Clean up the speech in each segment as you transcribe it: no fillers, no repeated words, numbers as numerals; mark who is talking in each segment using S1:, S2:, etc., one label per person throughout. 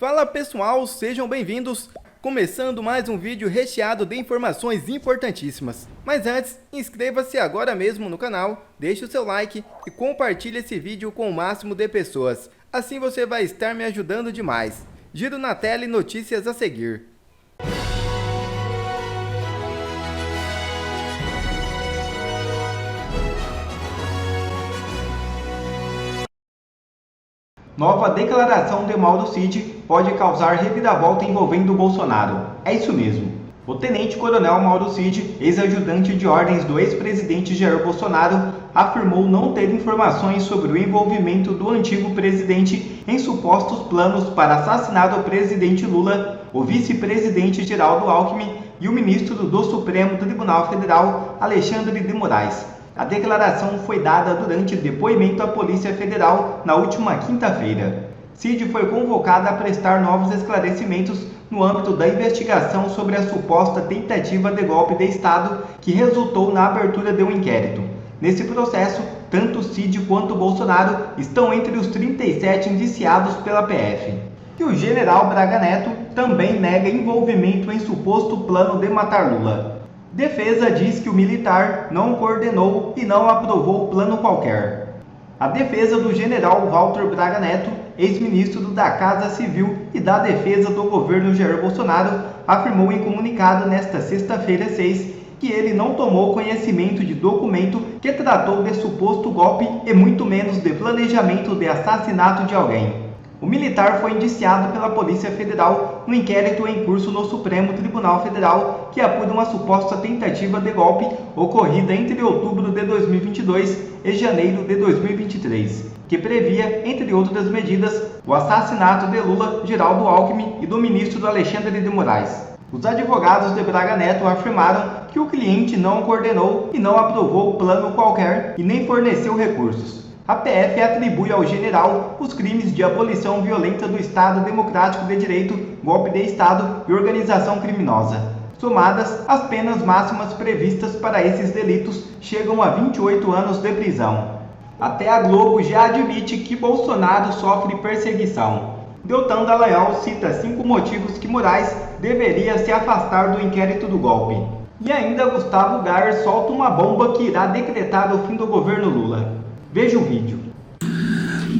S1: Fala pessoal, sejam bem-vindos! Começando mais um vídeo recheado de informações importantíssimas. Mas antes, inscreva-se agora mesmo no canal, deixe o seu like e compartilhe esse vídeo com o máximo de pessoas. Assim você vai estar me ajudando demais. Giro na tela e notícias a seguir.
S2: Nova declaração de Mauro Cid pode causar reviravolta envolvendo Bolsonaro. É isso mesmo. O tenente-coronel Mauro Cid, ex-ajudante de ordens do ex-presidente Jair Bolsonaro, afirmou não ter informações sobre o envolvimento do antigo presidente em supostos planos para assassinar o presidente Lula, o vice-presidente Geraldo Alckmin e o ministro do Supremo Tribunal Federal, Alexandre de Moraes. A declaração foi dada durante depoimento à Polícia Federal na última quinta-feira. Cid foi convocada a prestar novos esclarecimentos no âmbito da investigação sobre a suposta tentativa de golpe de Estado que resultou na abertura de um inquérito. Nesse processo, tanto Cid quanto Bolsonaro estão entre os 37 indiciados pela PF. E o general Braga Neto também nega envolvimento em suposto plano de matar Lula. Defesa diz que o militar não coordenou e não aprovou o plano qualquer. A defesa do general Walter Braga Neto, ex-ministro da Casa Civil e da Defesa do governo Jair Bolsonaro, afirmou em comunicado nesta sexta-feira 6 que ele não tomou conhecimento de documento que tratou de suposto golpe e muito menos de planejamento de assassinato de alguém. O militar foi indiciado pela Polícia Federal no inquérito em curso no Supremo Tribunal Federal que apura uma suposta tentativa de golpe ocorrida entre outubro de 2022 e janeiro de 2023, que previa, entre outras medidas, o assassinato de Lula, Geraldo Alckmin e do ministro Alexandre de Moraes. Os advogados de Braga Neto afirmaram que o cliente não coordenou e não aprovou o plano qualquer e nem forneceu recursos. A PF atribui ao general os crimes de abolição violenta do Estado Democrático de Direito, golpe de Estado e organização criminosa. Somadas, as penas máximas previstas para esses delitos chegam a 28 anos de prisão. Até a Globo já admite que Bolsonaro sofre perseguição. Deltan Dallagnol cita 5 motivos que Moraes deveria se afastar do inquérito do golpe. E ainda Gustavo Gayer solta uma bomba que irá decretar o fim do governo Lula. Veja o vídeo.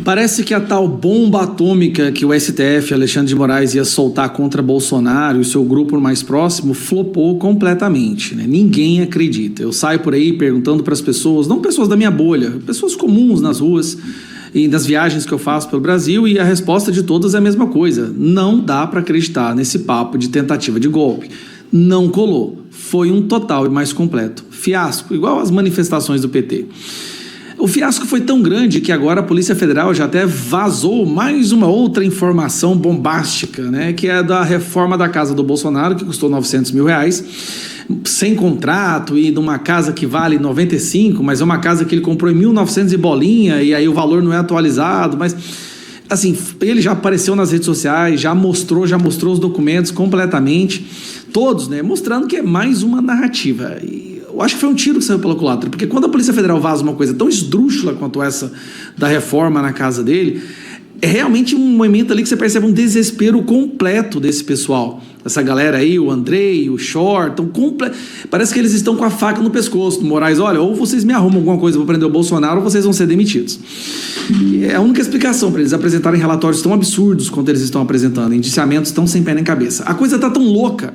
S3: Parece que a tal bomba atômica que o STF, Alexandre de Moraes, ia soltar contra Bolsonaro e o seu grupo mais próximo flopou completamente, né? Ninguém acredita. Eu saio por aí perguntando para as pessoas, não pessoas da minha bolha, pessoas comuns nas ruas e nas viagens que eu faço pelo Brasil, e a resposta de todas é a mesma coisa. Não dá para acreditar nesse papo de tentativa de golpe. Não colou. Foi um total e mais completo fiasco, igual as manifestações do PT. O fiasco foi tão grande que agora a Polícia Federal já até vazou mais uma outra informação bombástica, né? Que é da reforma da casa do Bolsonaro, que custou R$900 mil, sem contrato, e de uma casa que vale 95, mas é uma casa que ele comprou em 1900 e bolinha, e aí o valor não é atualizado, mas assim, ele já apareceu nas redes sociais, já mostrou os documentos completamente, todos, né? Mostrando que é mais uma narrativa. Eu acho que foi um tiro que saiu pela culatra, porque quando a Polícia Federal vaza uma coisa tão esdrúxula quanto essa da reforma na casa dele, é realmente um momento ali que você percebe um desespero completo desse pessoal. Essa galera aí, o Andrei, o Shor, parece que eles estão com a faca no pescoço do Moraes. Olha, ou vocês me arrumam alguma coisa para prender o Bolsonaro, ou vocês vão ser demitidos. E é a única explicação para eles apresentarem relatórios tão absurdos quanto eles estão apresentando, indiciamentos tão sem pé nem cabeça. A coisa tá tão louca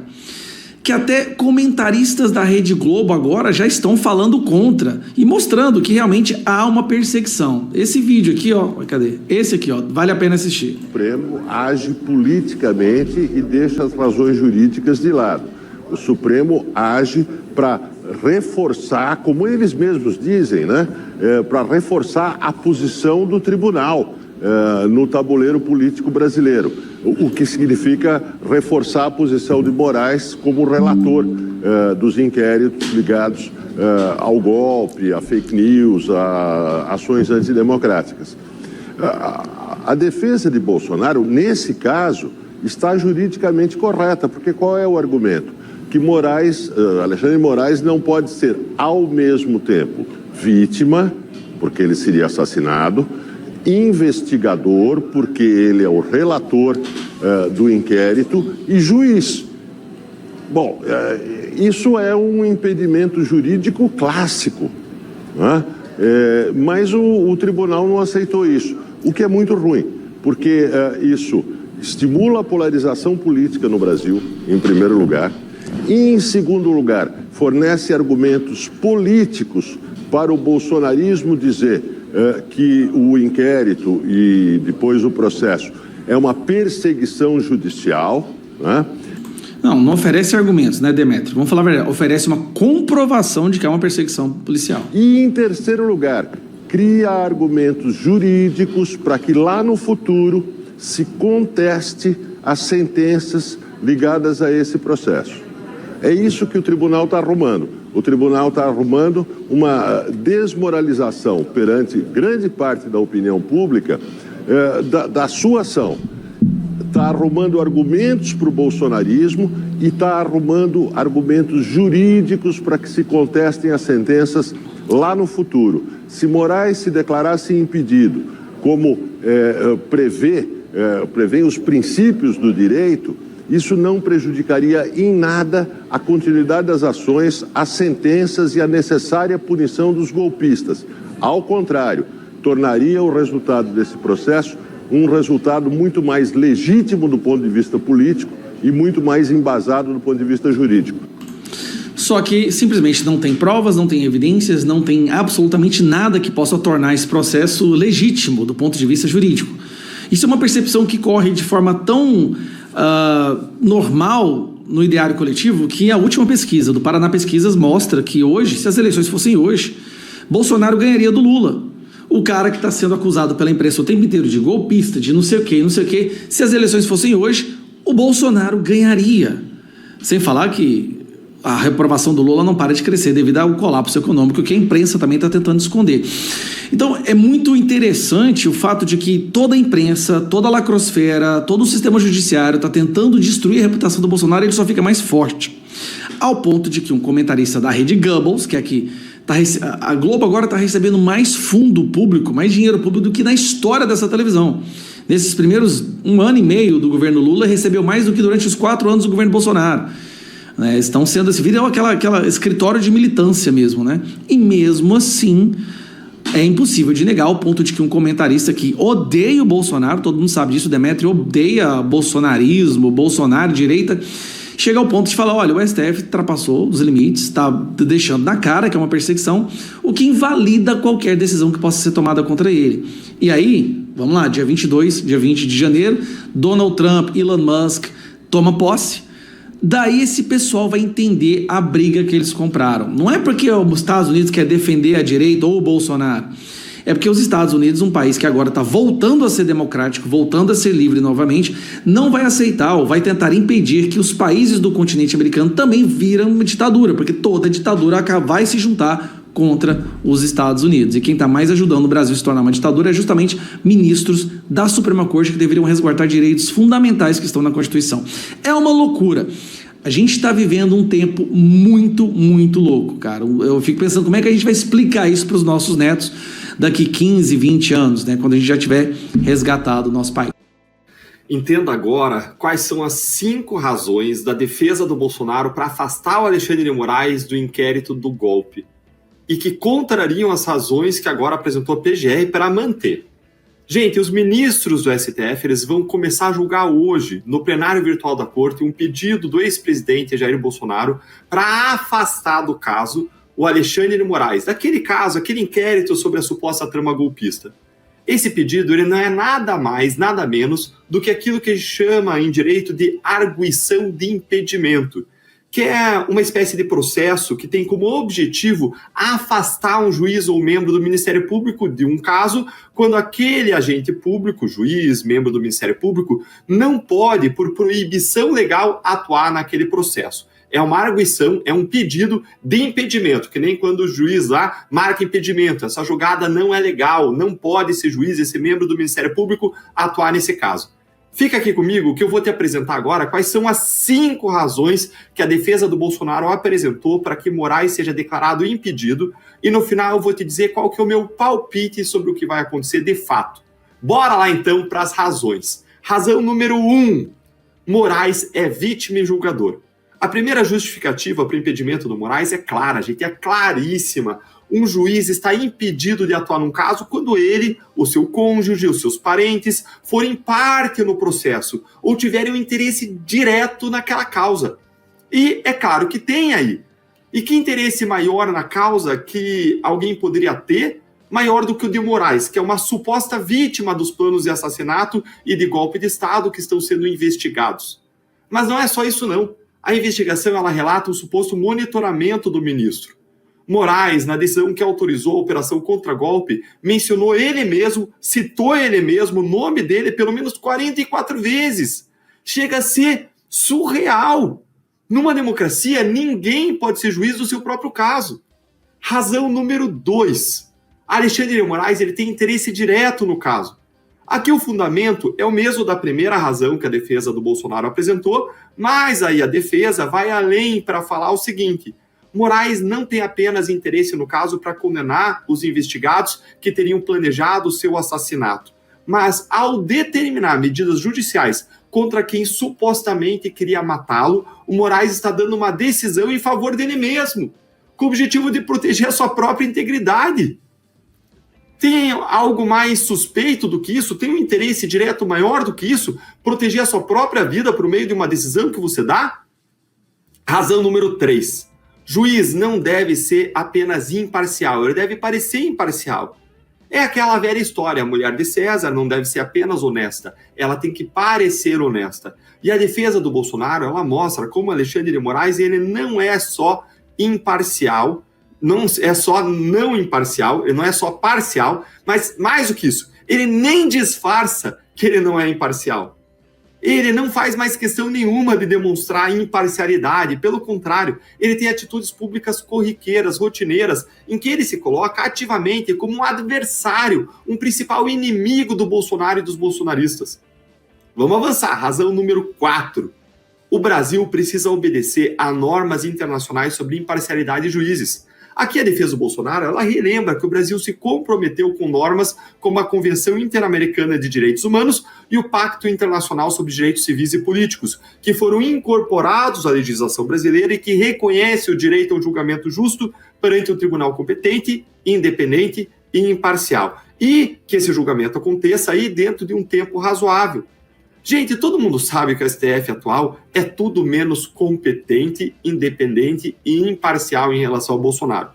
S3: que até comentaristas da Rede Globo agora já estão falando contra e mostrando que realmente há uma perseguição. Esse vídeo aqui, ó, cadê? Esse aqui, ó, vale a pena assistir.
S4: O Supremo age politicamente e deixa as razões jurídicas de lado. O Supremo age para reforçar, como eles mesmos dizem, né, para reforçar a posição do tribunal no tabuleiro político brasileiro, o que significa reforçar a posição de Moraes como relator dos inquéritos ligados ao golpe, a fake news, a ações antidemocráticas. A defesa de Bolsonaro, nesse caso, está juridicamente correta, porque qual é o argumento? Que Alexandre de Moraes não pode ser, ao mesmo tempo, vítima, porque ele seria assassinado, investigador, porque ele é o relator do inquérito e juiz. Bom, isso é um impedimento jurídico clássico, né? Mas o tribunal não aceitou isso, o que é muito ruim, porque isso estimula a polarização política no Brasil, em primeiro lugar, e, em segundo lugar, fornece argumentos políticos para o bolsonarismo dizer que o inquérito e depois o processo é uma perseguição judicial, né?
S3: Não oferece argumentos, né, Demetrio? Vamos falar a verdade, oferece uma comprovação de que é uma perseguição policial.
S4: E, em terceiro lugar, cria argumentos jurídicos para que lá no futuro se conteste as sentenças ligadas a esse processo. É isso que o tribunal está arrumando. O tribunal está arrumando uma desmoralização perante grande parte da opinião pública da sua ação. Está arrumando argumentos para o bolsonarismo e está arrumando argumentos jurídicos para que se contestem as sentenças lá no futuro. Se Moraes se declarasse impedido, como prevê os princípios do direito, isso não prejudicaria em nada a continuidade das ações, as sentenças e a necessária punição dos golpistas. Ao contrário, tornaria o resultado desse processo um resultado muito mais legítimo do ponto de vista político e muito mais embasado do ponto de vista jurídico.
S3: Só que simplesmente não tem provas, não tem evidências, não tem absolutamente nada que possa tornar esse processo legítimo do ponto de vista jurídico. Isso é uma percepção que corre de forma tão normal no ideário coletivo que a última pesquisa do Paraná Pesquisas mostra que hoje, se as eleições fossem hoje, Bolsonaro ganharia do Lula. O cara que está sendo acusado pela imprensa o tempo inteiro de golpista, de não sei o quê, se as eleições fossem hoje, o Bolsonaro ganharia. Sem falar que a reprovação do Lula não para de crescer devido ao colapso econômico que a imprensa também está tentando esconder. Então, é muito interessante o fato de que toda a imprensa, toda a lacrosfera, todo o sistema judiciário está tentando destruir a reputação do Bolsonaro e ele só fica mais forte. Ao ponto de que um comentarista da rede Goebbels, que é que a Globo agora está recebendo mais fundo público, mais dinheiro público do que na história dessa televisão. Nesses primeiros 1 ano e meio do governo Lula, recebeu mais do que durante os 4 anos do governo Bolsonaro. Estão sendo, esse vídeo é aquela escritório de militância mesmo, né? E mesmo assim, é impossível de negar, ao ponto de que um comentarista que odeia o Bolsonaro, todo mundo sabe disso, o Demetrio odeia bolsonarismo, Bolsonaro, direita, chega ao ponto de falar, olha, o STF ultrapassou os limites, está deixando na cara que é uma perseguição, o que invalida qualquer decisão que possa ser tomada contra ele. E aí, vamos lá, dia 20 de janeiro, Donald Trump, Elon Musk toma posse. Daí esse pessoal vai entender a briga que eles compraram. Não é porque os Estados Unidos quer defender a direita ou o Bolsonaro. É porque os Estados Unidos, um país que agora está voltando a ser democrático, voltando a ser livre novamente, não vai aceitar ou vai tentar impedir que os países do continente americano também viram uma ditadura, porque toda ditadura vai se juntar contra os Estados Unidos. E quem está mais ajudando o Brasil a se tornar uma ditadura é justamente ministros da Suprema Corte que deveriam resguardar direitos fundamentais que estão na Constituição. É uma loucura. A gente está vivendo um tempo muito, muito louco, cara. Eu fico pensando como é que a gente vai explicar isso para os nossos netos daqui 15, 20 anos, né, quando a gente já tiver resgatado o nosso país.
S5: Entenda agora quais são as 5 razões da defesa do Bolsonaro para afastar o Alexandre de Moraes do inquérito do golpe e que contrariam as razões que agora apresentou a PGR para manter. Gente, os ministros do STF eles vão começar a julgar hoje, no plenário virtual da Corte, um pedido do ex-presidente Jair Bolsonaro para afastar do caso o Alexandre de Moraes, daquele caso, aquele inquérito sobre a suposta trama golpista. Esse pedido ele não é nada mais, nada menos do que aquilo que a gente chama em direito de arguição de impedimento, que é uma espécie de processo que tem como objetivo afastar um juiz ou membro do Ministério Público de um caso, quando aquele agente público, juiz, membro do Ministério Público, não pode, por proibição legal, atuar naquele processo. É uma arguição, é um pedido de impedimento, que nem quando o juiz lá marca impedimento. Essa jogada não é legal, não pode esse juiz, esse membro do Ministério Público atuar nesse caso. Fica aqui comigo que eu vou te apresentar agora quais são as 5 razões que a defesa do Bolsonaro apresentou para que Moraes seja declarado impedido e no final eu vou te dizer qual que é o meu palpite sobre o que vai acontecer de fato. Bora lá então para as razões. Razão número 1. Moraes é vítima e julgador. A primeira justificativa para o impedimento do Moraes é clara, gente, é claríssima. Um juiz está impedido de atuar num caso quando ele, o seu cônjuge, os seus parentes forem parte no processo ou tiverem um interesse direto naquela causa. E é claro que tem aí. E que interesse maior na causa que alguém poderia ter, maior do que o de Moraes, que é uma suposta vítima dos planos de assassinato e de golpe de Estado que estão sendo investigados. Mas não é só isso não. A investigação ela relata o suposto monitoramento do ministro. Moraes, na decisão que autorizou a operação contra-golpe, mencionou ele mesmo, citou ele mesmo, o nome dele pelo menos 44 vezes. Chega a ser surreal. Numa democracia, ninguém pode ser juiz do seu próprio caso. Razão número 2. Alexandre de Moraes ele tem interesse direto no caso. Aqui o fundamento é o mesmo da primeira razão que a defesa do Bolsonaro apresentou, mas aí a defesa vai além para falar o seguinte: Moraes não tem apenas interesse no caso para condenar os investigados que teriam planejado o seu assassinato, mas ao determinar medidas judiciais contra quem supostamente queria matá-lo, o Moraes está dando uma decisão em favor dele mesmo, com o objetivo de proteger a sua própria integridade. Tem algo mais suspeito do que isso? Tem um interesse direto maior do que isso? Proteger a sua própria vida por meio de uma decisão que você dá? Razão número 3. Juiz não deve ser apenas imparcial, ele deve parecer imparcial. É aquela velha história, a mulher de César não deve ser apenas honesta, ela tem que parecer honesta. E a defesa do Bolsonaro, ela mostra como Alexandre de Moraes ele não é só imparcial, não é só não imparcial, ele não é só parcial, mas mais do que isso, ele nem disfarça que ele não é imparcial. Ele não faz mais questão nenhuma de demonstrar imparcialidade, pelo contrário, ele tem atitudes públicas corriqueiras, rotineiras, em que ele se coloca ativamente como um adversário, um principal inimigo do Bolsonaro e dos bolsonaristas. Vamos avançar, razão número 4. O Brasil precisa obedecer a normas internacionais sobre imparcialidade de juízes. Aqui a defesa do Bolsonaro, ela relembra que o Brasil se comprometeu com normas como a Convenção Interamericana de Direitos Humanos e o Pacto Internacional sobre Direitos Civis e Políticos, que foram incorporados à legislação brasileira e que reconhece o direito ao julgamento justo perante um tribunal competente, independente e imparcial. E que esse julgamento aconteça aí dentro de um tempo razoável. Gente, todo mundo sabe que o STF atual é tudo menos competente, independente e imparcial em relação ao Bolsonaro.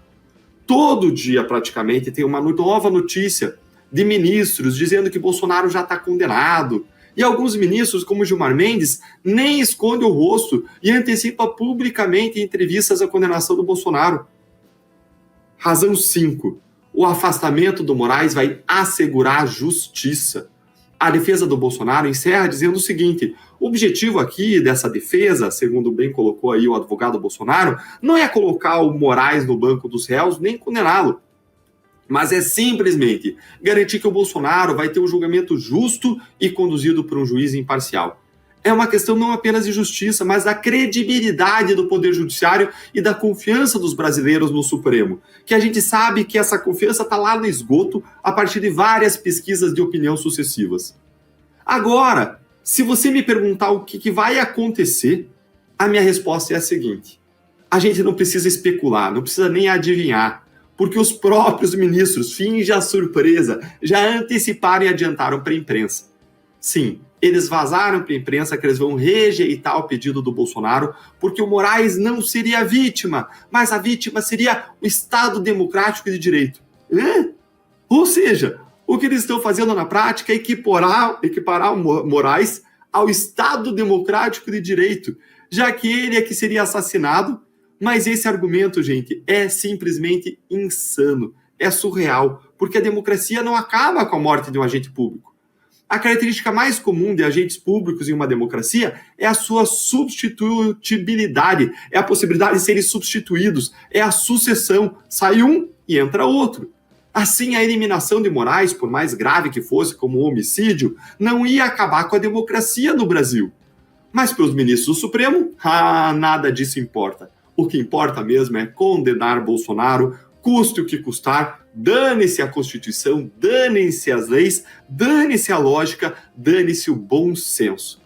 S5: Todo dia, praticamente, tem uma nova notícia de ministros dizendo que Bolsonaro já está condenado. E alguns ministros, como Gilmar Mendes, nem escondem o rosto e antecipa publicamente em entrevistas a condenação do Bolsonaro. Razão 5. O afastamento do Moraes vai assegurar a justiça. A defesa do Bolsonaro encerra dizendo o seguinte: o objetivo aqui dessa defesa, segundo bem colocou aí o advogado Bolsonaro, não é colocar o Moraes no banco dos réus nem condená-lo, mas é simplesmente garantir que o Bolsonaro vai ter um julgamento justo e conduzido por um juiz imparcial. É uma questão não apenas de justiça, mas da credibilidade do Poder Judiciário e da confiança dos brasileiros no Supremo, que a gente sabe que essa confiança está lá no esgoto a partir de várias pesquisas de opinião sucessivas. Agora, se você me perguntar o que vai acontecer, a minha resposta é a seguinte: a gente não precisa especular, não precisa nem adivinhar, porque os próprios ministros, fingem a surpresa, já anteciparam e adiantaram para a imprensa. Sim, eles vazaram para a imprensa que eles vão rejeitar o pedido do Bolsonaro, porque o Moraes não seria a vítima, mas a vítima seria o Estado Democrático de Direito. Ou seja, o que eles estão fazendo na prática é equiparar o Moraes ao Estado Democrático de Direito, já que ele é que seria assassinado. Mas esse argumento, gente, é simplesmente insano, é surreal, porque a democracia não acaba com a morte de um agente público. A característica mais comum de agentes públicos em uma democracia é a sua substitutibilidade, é a possibilidade de serem substituídos, é a sucessão, sai um e entra outro. Assim, a eliminação de Moraes, por mais grave que fosse, como um homicídio, não ia acabar com a democracia no Brasil. Mas para os ministros do Supremo, nada disso importa. O que importa mesmo é condenar Bolsonaro, custe o que custar, dane-se a Constituição, dane-se as leis, dane-se a lógica, dane-se o bom senso.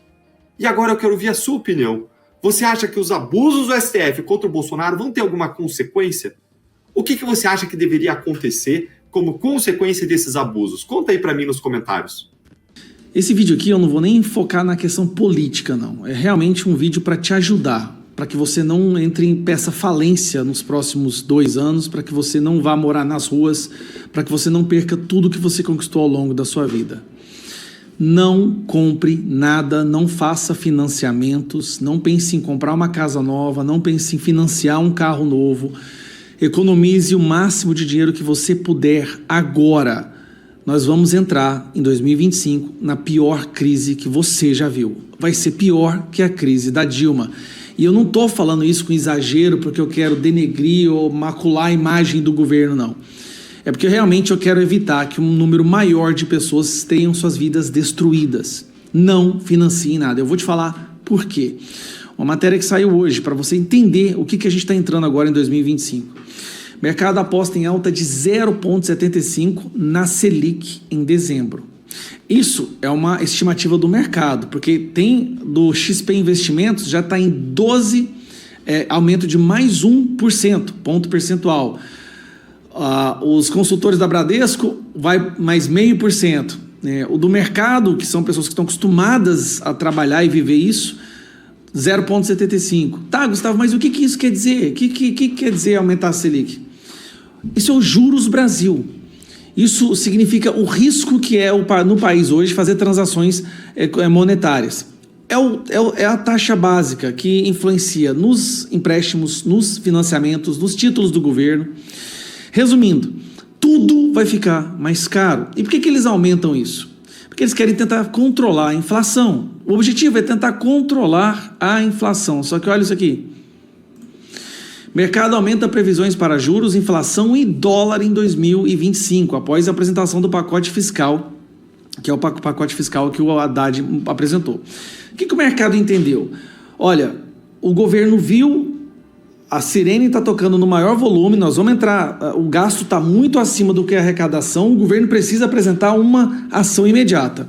S5: E agora eu quero ouvir a sua opinião. Você acha que os abusos do STF contra o Bolsonaro vão ter alguma consequência? O que você acha que deveria acontecer como consequência desses abusos? Conta aí para mim nos comentários.
S3: Esse vídeo aqui eu não vou nem focar na questão política, não. É realmente um vídeo para te ajudar, para que você não entre em peça falência nos próximos 2 anos, para que você não vá morar nas ruas, para que você não perca tudo que você conquistou ao longo da sua vida. Não compre nada, não faça financiamentos, não pense em comprar uma casa nova, não pense em financiar um carro novo. Economize o máximo de dinheiro que você puder agora. Nós vamos entrar em 2025 na pior crise que você já viu. Vai ser pior que a crise da Dilma. E eu não estou falando isso com exagero porque eu quero denegrir ou macular a imagem do governo, não. É porque realmente eu quero evitar que um número maior de pessoas tenham suas vidas destruídas. Não financie nada. Eu vou te falar por quê. Uma matéria que saiu hoje para você entender o que a gente está entrando agora em 2025. O mercado aposta em alta de 0,75 na Selic em dezembro. Isso é uma estimativa do mercado, porque tem do XP Investimentos, já está em 12, aumento de mais 1%, ponto percentual. Os consultores da Bradesco vai mais 0,5%. O do mercado, que são pessoas que estão acostumadas a trabalhar e viver isso, 0,75. Tá, Gustavo, mas o que isso quer dizer? O que quer dizer aumentar a Selic? Isso é o Juros Brasil. Isso significa o risco que é no país hoje fazer transações monetárias. É a taxa básica que influencia nos empréstimos, nos financiamentos, nos títulos do governo. Resumindo, tudo vai ficar mais caro. E por que eles aumentam isso? Porque eles querem tentar controlar a inflação. O objetivo é tentar controlar a inflação. Só que olha isso aqui. Mercado aumenta previsões para juros, inflação e dólar em 2025, após a apresentação do pacote fiscal, que é o pacote fiscal que o Haddad apresentou. O que o mercado entendeu? Olha, o governo viu, a sirene está tocando no maior volume, nós vamos entrar, o gasto está muito acima do que a arrecadação, o governo precisa apresentar uma ação imediata.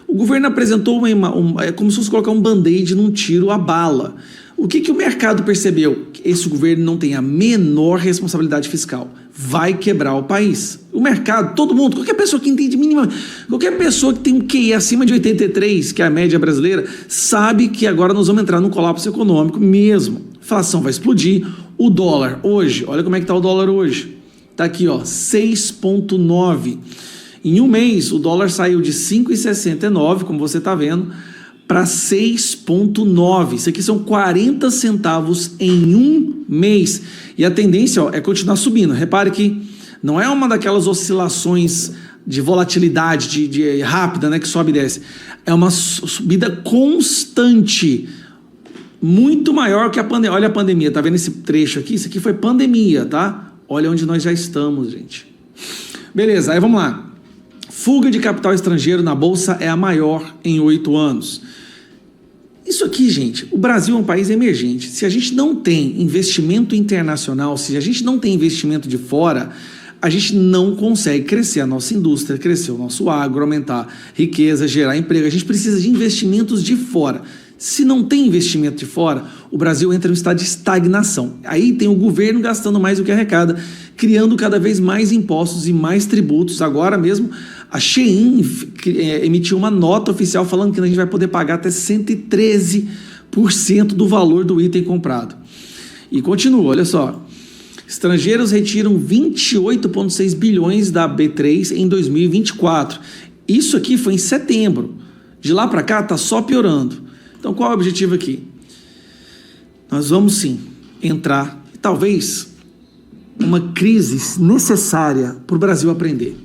S3: O governo apresentou é como se fosse colocar um band-aid num tiro à bala. O que o mercado percebeu? Que esse governo não tem a menor responsabilidade fiscal. Vai quebrar o país. O mercado, todo mundo, qualquer pessoa que entende minimamente, qualquer pessoa que tem um QI acima de 83, que é a média brasileira, sabe que agora nós vamos entrar num colapso econômico mesmo. A inflação vai explodir. O dólar hoje, olha como é que está o dólar hoje. Está aqui, ó, 6,9. Em um mês, o dólar saiu de 5,69, como você está vendo, para 6,9. Isso aqui são 40 centavos em um mês. E a tendência é continuar subindo. Repare que não é uma daquelas oscilações de volatilidade de rápida, né, que sobe e desce. É uma subida constante, muito maior que a pandemia. Olha a pandemia, tá vendo esse trecho aqui? Isso aqui foi pandemia, tá? Olha onde nós já estamos, gente. Beleza, aí vamos lá. Fuga de capital estrangeiro na Bolsa é a maior em 8 anos. Isso aqui, gente, o Brasil é um país emergente. Se a gente não tem investimento internacional, se a gente não tem investimento de fora, a gente não consegue crescer a nossa indústria, crescer o nosso agro, aumentar riqueza, gerar emprego. A gente precisa de investimentos de fora. Se não tem investimento de fora, o Brasil entra em um estado de estagnação. Aí tem o governo gastando mais do que arrecada, criando cada vez mais impostos e mais tributos. Agora mesmo, a Shein emitiu uma nota oficial falando que a gente vai poder pagar até 113% do valor do item comprado. E continua, olha só. Estrangeiros retiram 28,6 bilhões da B3 em 2024. Isso aqui foi em setembro. De lá para cá está só piorando. Então, qual é o objetivo aqui? Nós vamos sim entrar, talvez, uma crise necessária para o Brasil aprender.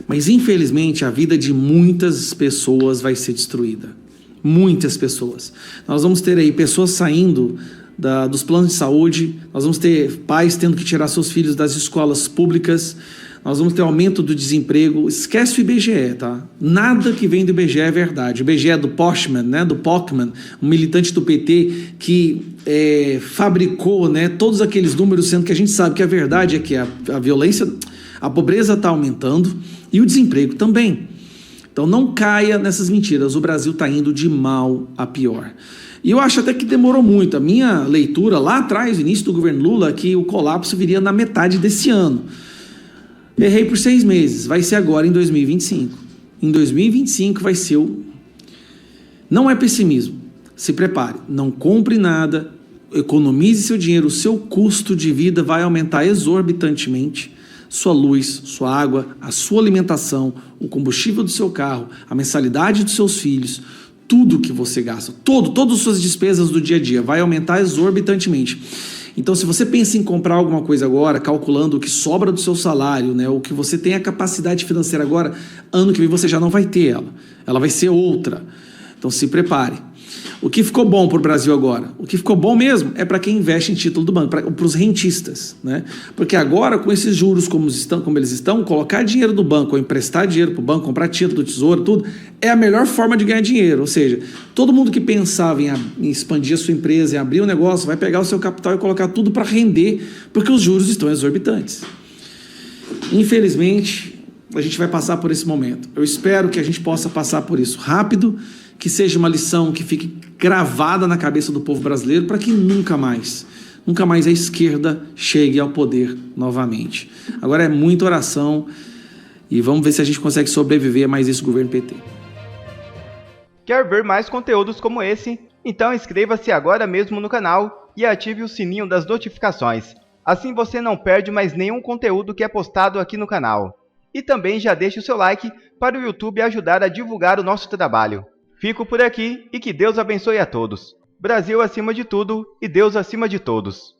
S3: Mas, infelizmente, a vida de muitas pessoas vai ser destruída. Muitas pessoas. Nós vamos ter aí pessoas saindo dos planos de saúde, nós vamos ter pais tendo que tirar seus filhos das escolas públicas, nós vamos ter aumento do desemprego. Esquece o IBGE, tá? Nada que vem do IBGE é verdade. O IBGE é do Postman, né? Do Pockman, um militante do PT que fabricou, né, todos aqueles números, sendo que a gente sabe que a verdade é que a violência, a pobreza está aumentando e o desemprego também. Então não caia nessas mentiras. O Brasil está indo de mal a pior. E eu acho até que demorou muito. A minha leitura lá atrás, no início do governo Lula, que o colapso viria na metade desse ano. Errei por 6 meses. Vai ser agora em 2025. Em 2025 vai ser o... Não é pessimismo. Se prepare. Não compre nada. Economize seu dinheiro. O seu custo de vida vai aumentar exorbitantemente. Sua luz, sua água, a sua alimentação, o combustível do seu carro, a mensalidade dos seus filhos, tudo que você gasta, todas as suas despesas do dia a dia vai aumentar exorbitantemente. Então, se você pensa em comprar alguma coisa agora, calculando o que sobra do seu salário, né, o que você tem a capacidade financeira agora, ano que vem você já não vai ter ela. Ela vai ser outra. Então, se prepare. O que ficou bom para o Brasil agora? O que ficou bom mesmo é para quem investe em título do banco, para os rentistas, né? Porque agora, com esses juros como eles estão, colocar dinheiro do banco, ou emprestar dinheiro para o banco, comprar título do tesouro, tudo, é a melhor forma de ganhar dinheiro. Ou seja, todo mundo que pensava em expandir a sua empresa, em abrir um negócio, vai pegar o seu capital e colocar tudo para render, porque os juros estão exorbitantes. Infelizmente, a gente vai passar por esse momento. Eu espero que a gente possa passar por isso rápido, que seja uma lição que fique gravada na cabeça do povo brasileiro para que nunca mais a esquerda chegue ao poder novamente. Agora é muita oração e vamos ver se a gente consegue sobreviver a mais esse governo PT.
S1: Quer ver mais conteúdos como esse? Então inscreva-se agora mesmo no canal e ative o sininho das notificações. Assim você não perde mais nenhum conteúdo que é postado aqui no canal. E também já deixe o seu like para o YouTube ajudar a divulgar o nosso trabalho. Fico por aqui e que Deus abençoe a todos. Brasil acima de tudo e Deus acima de todos.